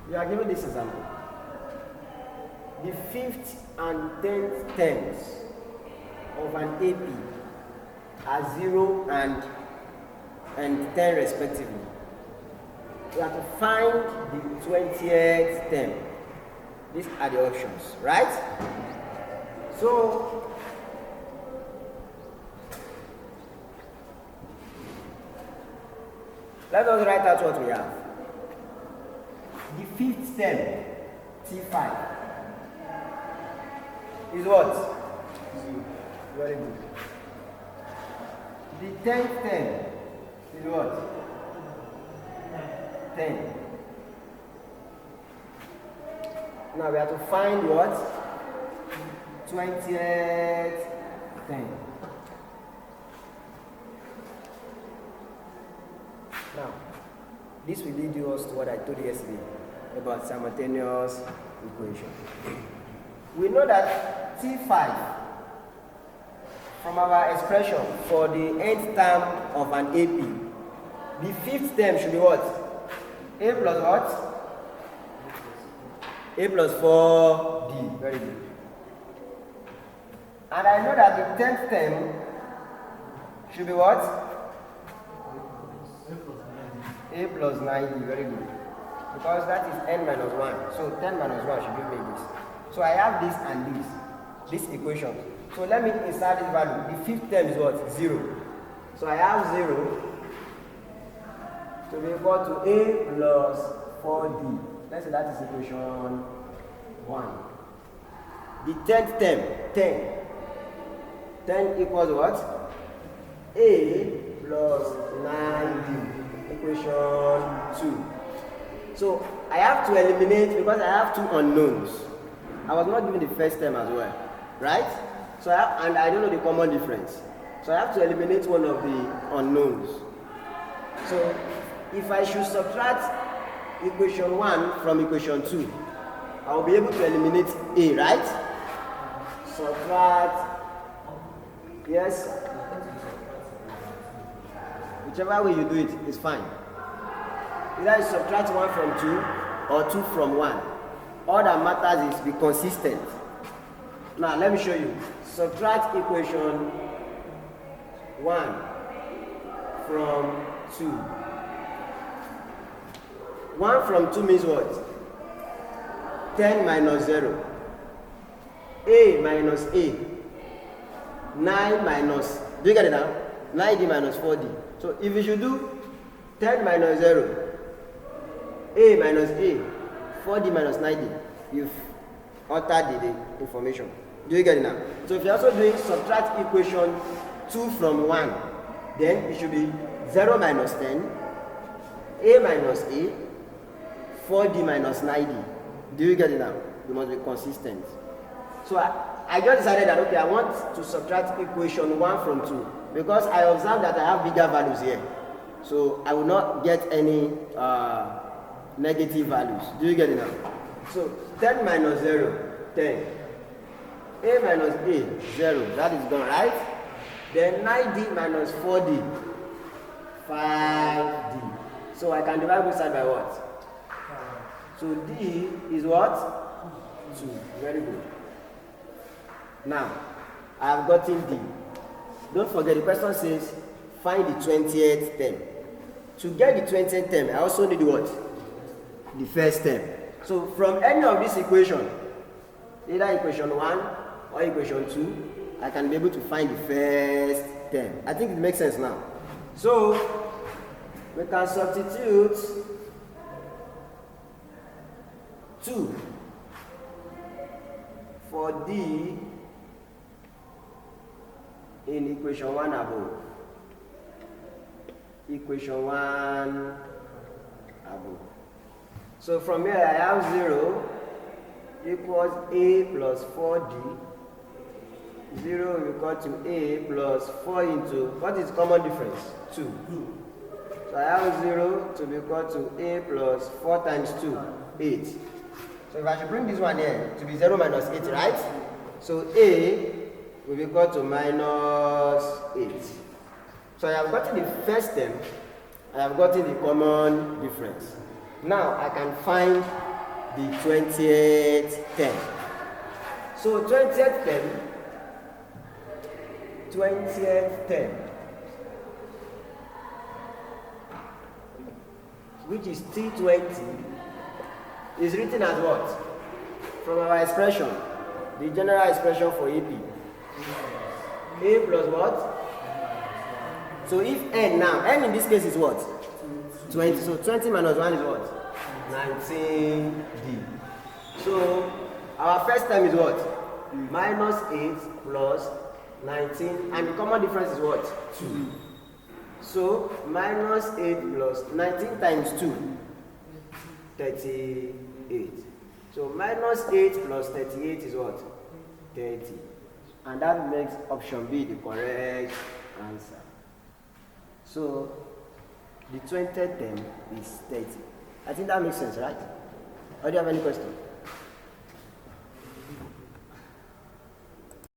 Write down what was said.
We are given this example. The 5th and 10th terms of an AP are 0 and 10 respectively. We have to find the 20th term. These are the options, right? So, let us write out what we have. The 5th term, T5, is what? Very good. The 10th term is what? 10. Now we have to find what? 20th term. Now, this will lead us to what I told you yesterday about simultaneous equation. We know that T5 from our expression for the nth term of an AP, the 5th term should be what? A plus what? A plus 4D. Very good. And I know that the 10th term should be what? A plus 90. Very good. Because that is n minus 1. So 10 minus 1 should give me this. So I have this and this equation. So let me insert this value. The 5th term is what? 0. So I have 0 to be equal to A plus 4D. Let's say that is equation 1. The 10th term, 10. 10 equals what? A plus 9D. Equation 2. So I have to eliminate because I have 2 unknowns. I was not given the first term as well, right? So and I don't know the common difference. So I have to eliminate one of the unknowns. So if I should subtract equation 1 from equation 2, I will be able to eliminate A, right? Subtract, yes? Whichever way you do it is fine. Either you subtract 1 from 2 or 2 from 1. All that matters is be consistent. Now let me show you. Subtract equation 1 from 2. 1 from 2 means what? 10 minus 0. A minus A. 9 minus, do you get it now? 9D minus 4D. So if you should do 10 minus 0, A minus A, 4D minus 9D, you've altered the information. Do you get it now? So if you're also doing subtract equation 2 from 1, then it should be 0 minus 10, A minus A, 4D minus 9D. Do you get it now? You must be consistent. So I just decided that, okay, I want to subtract equation 1 from 2 because I observed that I have bigger values here. So I will not get any negative values. Do you get it now? So 10 minus 0, 10. A minus A, 0. That is gone, right? Then 9D minus 4D, 5D. So I can divide both sides by what? So D is what? 2. Very good. Now, I have gotten D. Don't forget, the question says, find the 20th term. To get the 20th term, I also need what? The first term. So from any of this equation, either equation 1 or equation 2, I can be able to find the first term. I think it makes sense now. So, we can substitute 2 for D in equation 1 above. Equation 1 above. So from here I have 0 equals A plus 4D. 0 will equal to A plus 4 into, what is common difference? 2. So I have 0 to be equal to A plus 4 times 2, 8. So if I should bring this one here, to be 0 minus 8, right? So A will be equal to minus 8. So I have gotten the first term, I have gotten the common difference. Now I can find the 20th term. So 20th term, which is T20, is written as what? From our expression, the general expression for AP. A plus what? So if n now, n in this case is what? 20. So 20 minus 1 is what? 19D. So our first term is what? Minus 8 plus 19, and the common difference is what? 2. So minus 8 plus 19 times 2, 38. So minus 8 plus 38 is what? 30. And that makes option B the correct answer. So the 20th term is 30. I think that makes sense, right? Or do you have any question?